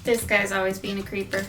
This guy's always being a creeper.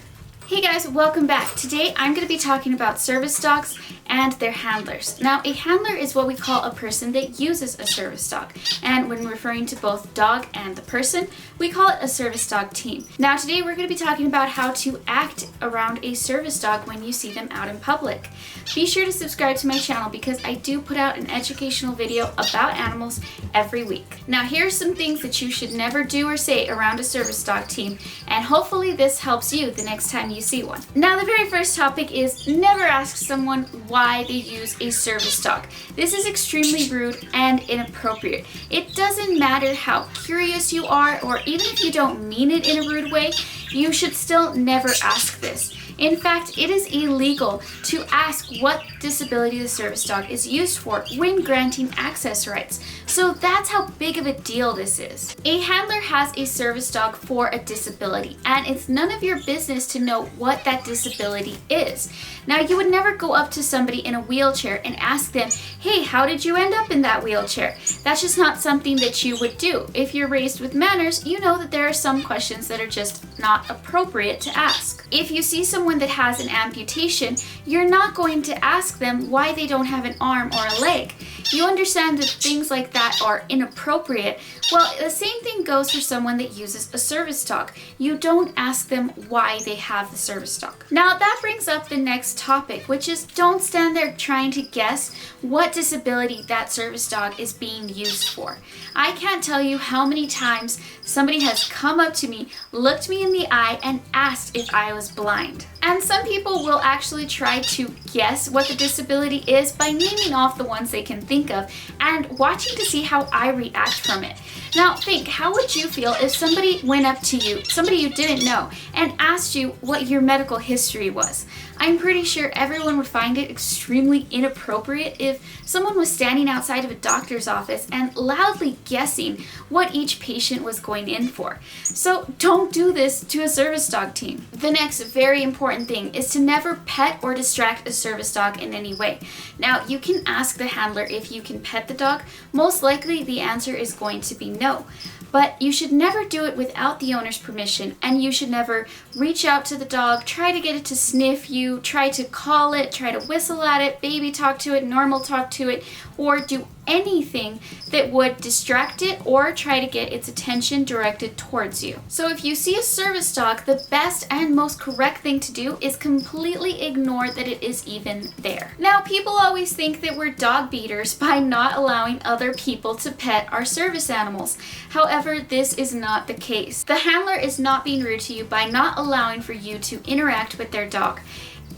Hey guys, welcome back. Today I'm going to be talking about service dogs and their handlers. Now, a handler is what we call a person that uses a service dog. And when referring to both dog and the person, we call it a service dog team. Now, today we're going to be talking about how to act around a service dog when you see them out in public. Be sure to subscribe to my channel because I do put out an educational video about animals every week. Now, here are some things that you should never do or say around a service dog team, and hopefully this helps you the next time you see one. Now, the very first topic is never ask someone why they use a service dog. This is extremely rude and inappropriate. It doesn't matter how curious you are, or even if you don't mean it in a rude way, you should still never ask this. In fact, it is illegal to ask what disability the service dog is used for when granting access rights. So that's how big of a deal this is. A handler has a service dog for a disability, and it's none of your business to know what that disability is. Now, you would never go up to somebody in a wheelchair and ask them, hey, how did you end up in that wheelchair? That's just not something that you would do. If you're raised with manners, you know that there are some questions that are just not appropriate to ask. If you see someone that has an amputation, you're not going to ask them why they don't have an arm or a leg. You understand that things like that are inappropriate. Well, the same thing goes for someone that uses a service dog. You don't ask them why they have the service dog. Now, that brings up the next topic, which is don't stand there trying to guess what disability that service dog is being used for. I can't tell you how many times somebody has come up to me, looked me in the eye, and asked if I was blind. And some people will actually try to guess what the disability is by naming off the ones they can think of and watching to see how I react from it. Now think, how would you feel if somebody went up to you, somebody you didn't know, and asked you what your medical history was? I'm pretty sure everyone would find it extremely inappropriate if someone was standing outside of a doctor's office and loudly guessing what each patient was going in for. So don't do this to a service dog team. The next very important thing is to never pet or distract a service dog in any way. Now, you can ask the handler if you can pet the dog. Most likely the answer is going to be no. But you should never do it without the owner's permission, and you should never reach out to the dog, try to get it to sniff you, try to call it, try to whistle at it, baby talk to it, normal talk to it, or do anything that would distract it or try to get its attention directed towards you. So if you see a service dog, the best and most correct thing to do is completely ignore that it is even there. Now, people always think that we're dog beaters by not allowing other people to pet our service animals. However, this is not the case. The handler is not being rude to you by not allowing for you to interact with their dog.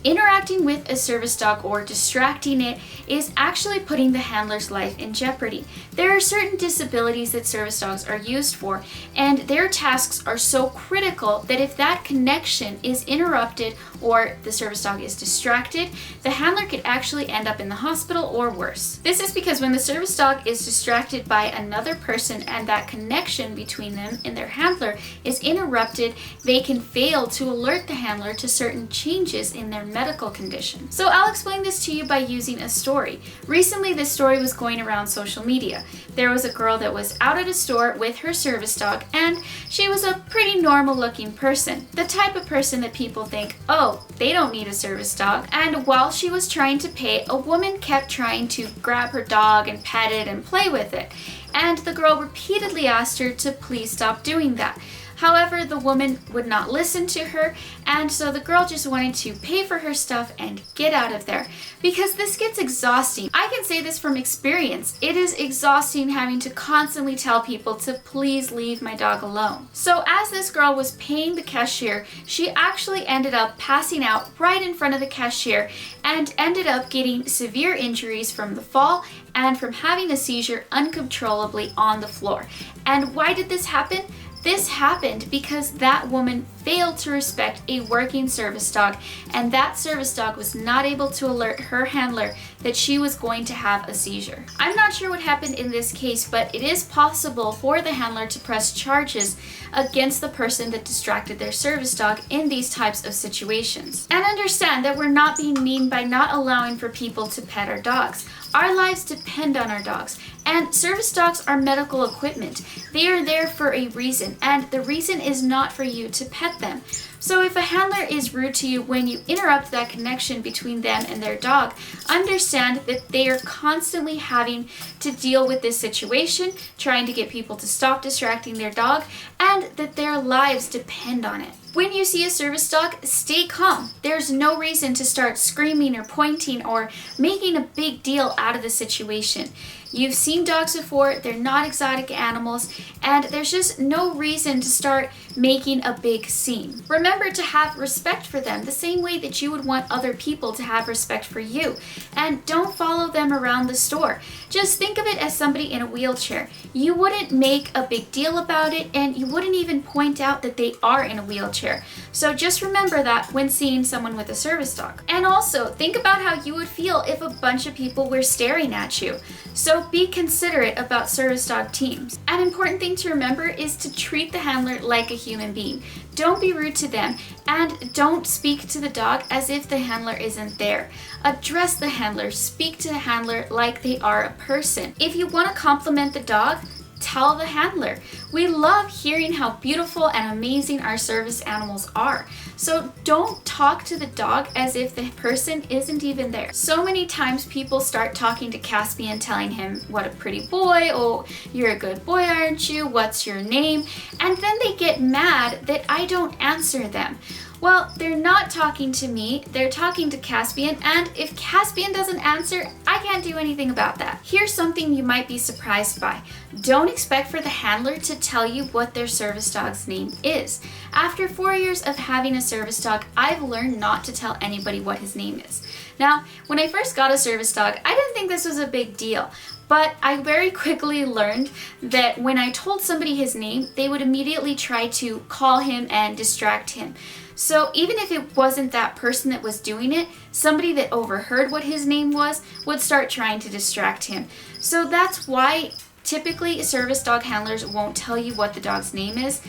Interacting with a service dog or distracting it is actually putting the handler's life in jeopardy. There are certain disabilities that service dogs are used for, and their tasks are so critical that if that connection is interrupted or the service dog is distracted, the handler could actually end up in the hospital or worse. This is because when the service dog is distracted by another person and that connection between them and their handler is interrupted, they can fail to alert the handler to certain changes in their medical condition. So I'll explain this to you by using a story. Recently, this story was going around social media. There was a girl that was out at a store with her service dog, and she was a pretty normal looking person. The type of person that people think, oh, they don't need a service dog. And while she was trying to pay, a woman kept trying to grab her dog and pet it and play with it. And the girl repeatedly asked her to please stop doing that. However, the woman would not listen to her, and so the girl just wanted to pay for her stuff and get out of there, because this gets exhausting. I can say this from experience. It is exhausting having to constantly tell people to please leave my dog alone. So as this girl was paying the cashier, she actually ended up passing out right in front of the cashier and ended up getting severe injuries from the fall and from having a seizure uncontrollably on the floor. And why did this happen? This happened because that woman failed to respect a working service dog, and that service dog was not able to alert her handler that she was going to have a seizure. I'm not sure what happened in this case, but it is possible for the handler to press charges against the person that distracted their service dog in these types of situations. And understand that we're not being mean by not allowing for people to pet our dogs. Our lives depend on our dogs, and service dogs are medical equipment. They are there for a reason, and the reason is not for you to pet pet them. So if a handler is rude to you when you interrupt that connection between them and their dog, understand that they are constantly having to deal with this situation, trying to get people to stop distracting their dog, and that their lives depend on it. When you see a service dog, stay calm. There's no reason to start screaming or pointing or making a big deal out of the situation. You've seen dogs before, they're not exotic animals, and there's just no reason to start making a big scene. Remember to have respect for them the same way that you would want other people to have respect for you. And don't follow them around the store. Just think of it as somebody in a wheelchair. You wouldn't make a big deal about it, and you wouldn't even point out that they are in a wheelchair. So just remember that when seeing someone with a service dog. And also, think about how you would feel if a bunch of people were staring at you. So be considerate about service dog teams. An important thing to remember is to treat the handler like a human being. Don't be rude to them, and don't speak to the dog as if the handler isn't there. Address the handler, speak to the handler like they are a person. If you want to compliment the dog, tell the handler. We love hearing how beautiful and amazing our service animals are. So don't talk to the dog as if the person isn't even there. So many times people start talking to Caspian, telling him what a pretty boy, oh, you're a good boy, aren't you? What's your name? And then they get mad that I don't answer them. Well, they're not talking to me, they're talking to Caspian, and if Caspian doesn't answer, I can't do anything about that. Here's something you might be surprised by. Don't expect for the handler to tell you what their service dog's name is. After 4 years of having a service dog, I've learned not to tell anybody what his name is. Now, when I first got a service dog, I didn't think this was a big deal. But I very quickly learned that when I told somebody his name, they would immediately try to call him and distract him. So even if it wasn't that person that was doing it, somebody that overheard what his name was would start trying to distract him. So that's why typically service dog handlers won't tell you what the dog's name is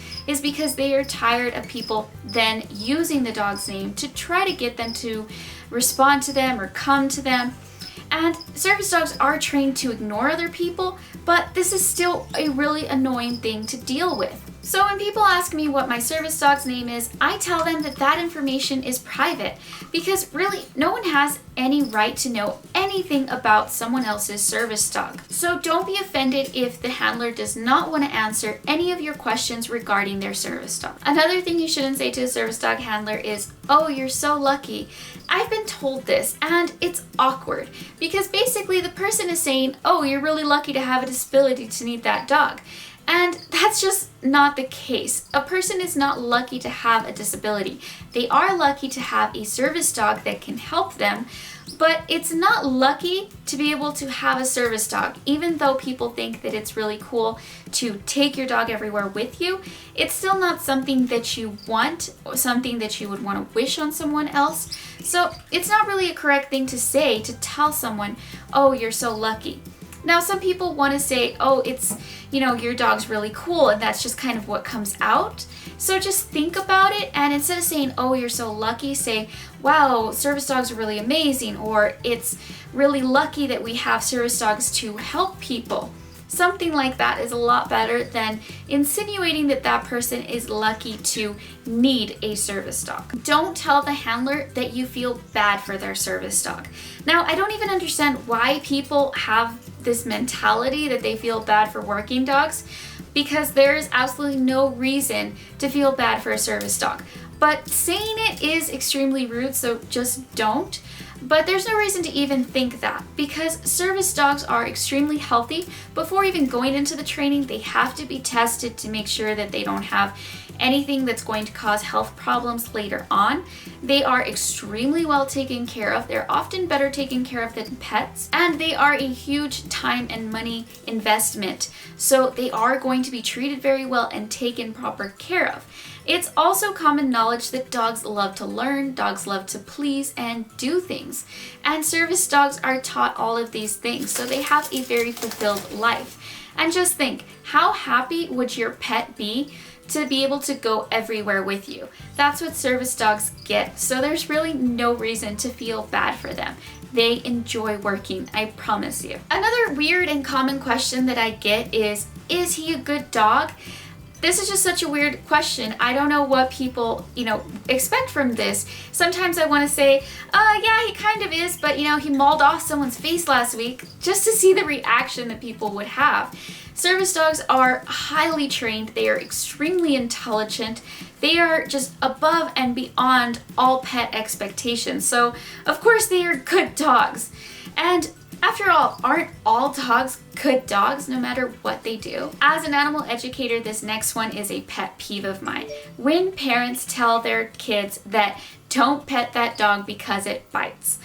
because they are tired of people then using the dog's name to try to get them to respond to them or come to them. And service dogs are trained to ignore other people, but this is still a really annoying thing to deal with. So when people ask me what my service dog's name is, I tell them that that information is private because really no one has any right to know anything about someone else's service dog. So don't be offended if the handler does not want to answer any of your questions regarding their service dog. Another thing you shouldn't say to a service dog handler is, "Oh, you're so lucky." I've been told this and it's awkward because basically the person is saying, "Oh, you're really lucky to have a disability to need that dog." And that's just not the case. A person is not lucky to have a disability. They are lucky to have a service dog that can help them, but it's not lucky to be able to have a service dog. Even though people think that it's really cool to take your dog everywhere with you, it's still not something that you want or something that you would want to wish on someone else. So it's not really a correct thing to say to tell someone, "Oh, you're so lucky." Now, some people want to say, "Oh, it's, your dog's really cool," and that's just kind of what comes out. So just think about it, and instead of saying, "Oh, you're so lucky," say, "Wow, service dogs are really amazing," or "It's really lucky that we have service dogs to help people." Something like that is a lot better than insinuating that that person is lucky to need a service dog. Don't tell the handler that you feel bad for their service dog. Now, I don't even understand why people have this mentality that they feel bad for working dogs, because there is absolutely no reason to feel bad for a service dog. But saying it is extremely rude, so just don't. But there's no reason to even think that because service dogs are extremely healthy. Before even going into the training, they have to be tested to make sure that they don't have anything that's going to cause health problems later on. They are extremely well taken care of. They're often better taken care of than pets, and they are a huge time and money investment. So they are going to be treated very well and taken proper care of. It's also common knowledge that dogs love to learn, dogs love to please and do things. And service dogs are taught all of these things, so they have a very fulfilled life. And just think, how happy would your pet be to be able to go everywhere with you? That's what service dogs get, so there's really no reason to feel bad for them. They enjoy working, I promise you. Another weird and common question that I get is he a good dog? this is just such a weird question. I don't know what people, expect from this. Sometimes I want to say, yeah, he kind of is, but he mauled off someone's face last week, just to see the reaction that people would have. Service dogs are highly trained. They are extremely intelligent. They are just above and beyond all pet expectations. So, of course, they are good dogs. And after all, aren't all dogs good dogs no matter what they do? As an animal educator, this next one is a pet peeve of mine. When parents tell their kids that don't pet that dog because it bites.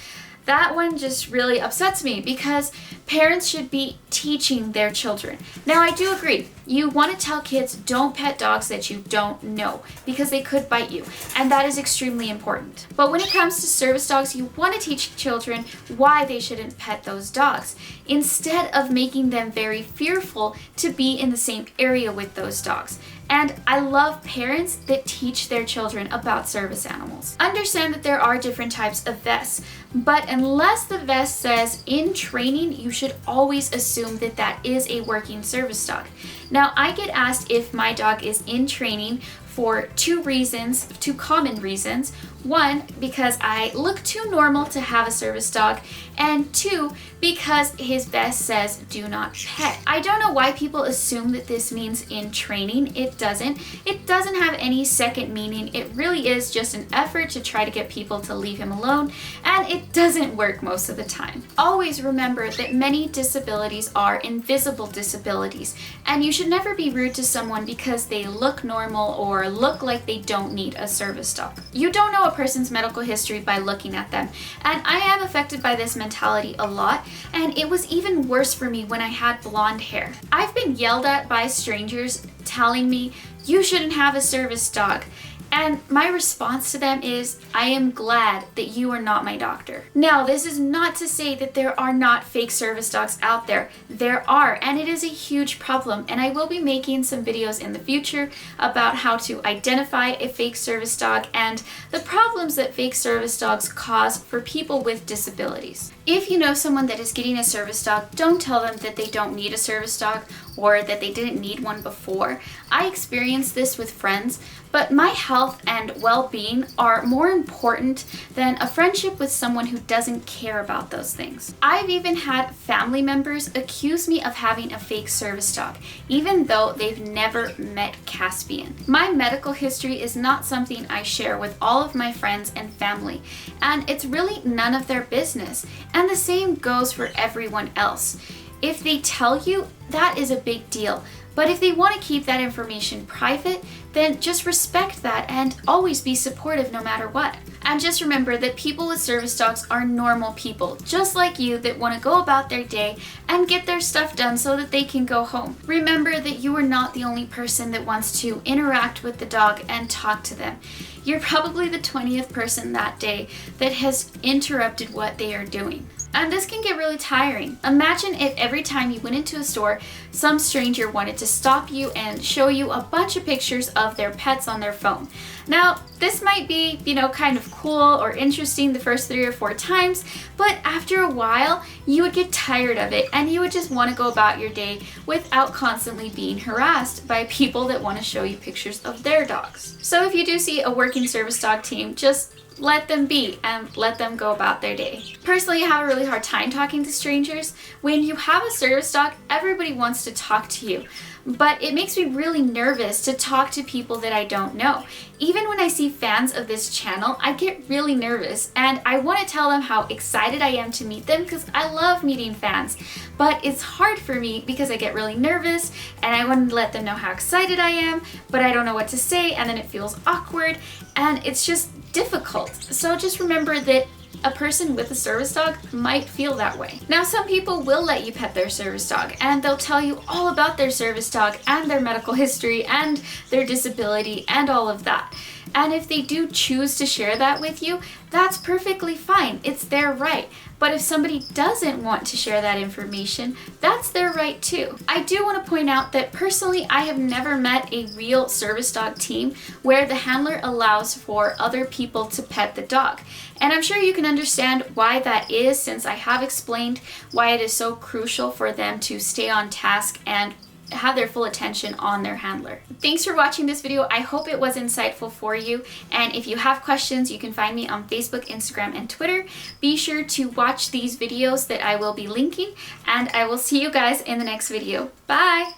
That one just really upsets me because parents should be teaching their children. Now, I do agree. You want to tell kids don't pet dogs that you don't know because they could bite you, and that is extremely important. But when it comes to service dogs, you want to teach children why they shouldn't pet those dogs instead of making them very fearful to be in the same area with those dogs. And I love parents that teach their children about service animals. Understand that there are different types of vests, but unless the vest says in training, you should always assume that that is a working service dog. Now, I get asked if my dog is in training for two common reasons. One, because I look too normal to have a service dog, and two, because his vest says do not pet. I don't know why people assume that this means in training. It doesn't. It doesn't have any second meaning. It really is just an effort to try to get people to leave him alone, and it doesn't work most of the time. Always remember that many disabilities are invisible disabilities, and you should never be rude to someone because they look normal or look like they don't need a service dog. You don't know a person's medical history by looking at them, and I am affected by this mentality a lot, and it was even worse for me when I had blonde hair. I've been yelled at by strangers telling me you shouldn't have a service dog. And my response to them is, I am glad that you are not my doctor. Now, this is not to say that there are not fake service dogs out there. There are, and it is a huge problem. And I will be making some videos in the future about how to identify a fake service dog and the problems that fake service dogs cause for people with disabilities. If you know someone that is getting a service dog, don't tell them that they don't need a service dog or that they didn't need one before. I experienced this with friends, but my health and well-being are more important than a friendship with someone who doesn't care about those things. I've even had family members accuse me of having a fake service dog, even though they've never met Caspian. My medical history is not something I share with all of my friends and family, and it's really none of their business. And the same goes for everyone else. If they tell you, that is a big deal. But if they want to keep that information private, then just respect that and always be supportive no matter what. And just remember that people with service dogs are normal people, just like you, that want to go about their day and get their stuff done so that they can go home. Remember that you are not the only person that wants to interact with the dog and talk to them. You're probably the 20th person that day that has interrupted what they are doing. And this can get really tiring. Imagine if every time you went into a store, some stranger wanted to stop you and show you a bunch of pictures of their pets on their phone. Now, this might be, kind of cool or interesting the first 3 or 4 times, but after a while, you would get tired of it and you would just want to go about your day without constantly being harassed by people that want to show you pictures of their dogs. So if you do see a working service dog team, just let them be and let them go about their day. Personally, I have a really hard time talking to strangers. When you have a service dog, everybody wants to talk to you. But it makes me really nervous to talk to people that I don't know. Even when I see fans of this channel, I get really nervous and I want to tell them how excited I am to meet them because I love meeting fans. But it's hard for me because I get really nervous and I want to let them know how excited I am, but I don't know what to say and then it feels awkward and it's just difficult. So just remember that a person with a service dog might feel that way. Now, some people will let you pet their service dog and they'll tell you all about their service dog and their medical history and their disability and all of that. And if they do choose to share that with you, that's perfectly fine. It's their right. But if somebody doesn't want to share that information, that's their right too. I do want to point out that personally, I have never met a real service dog team where the handler allows for other people to pet the dog. And I'm sure you can understand why that is, since I have explained why it is so crucial for them to stay on task and have their full attention on their handler. Thanks for watching this video. I hope it was insightful for you. And if you have questions, you can find me on Facebook, Instagram, and Twitter. Be sure to watch these videos that I will be linking, and I will see you guys in the next video. Bye!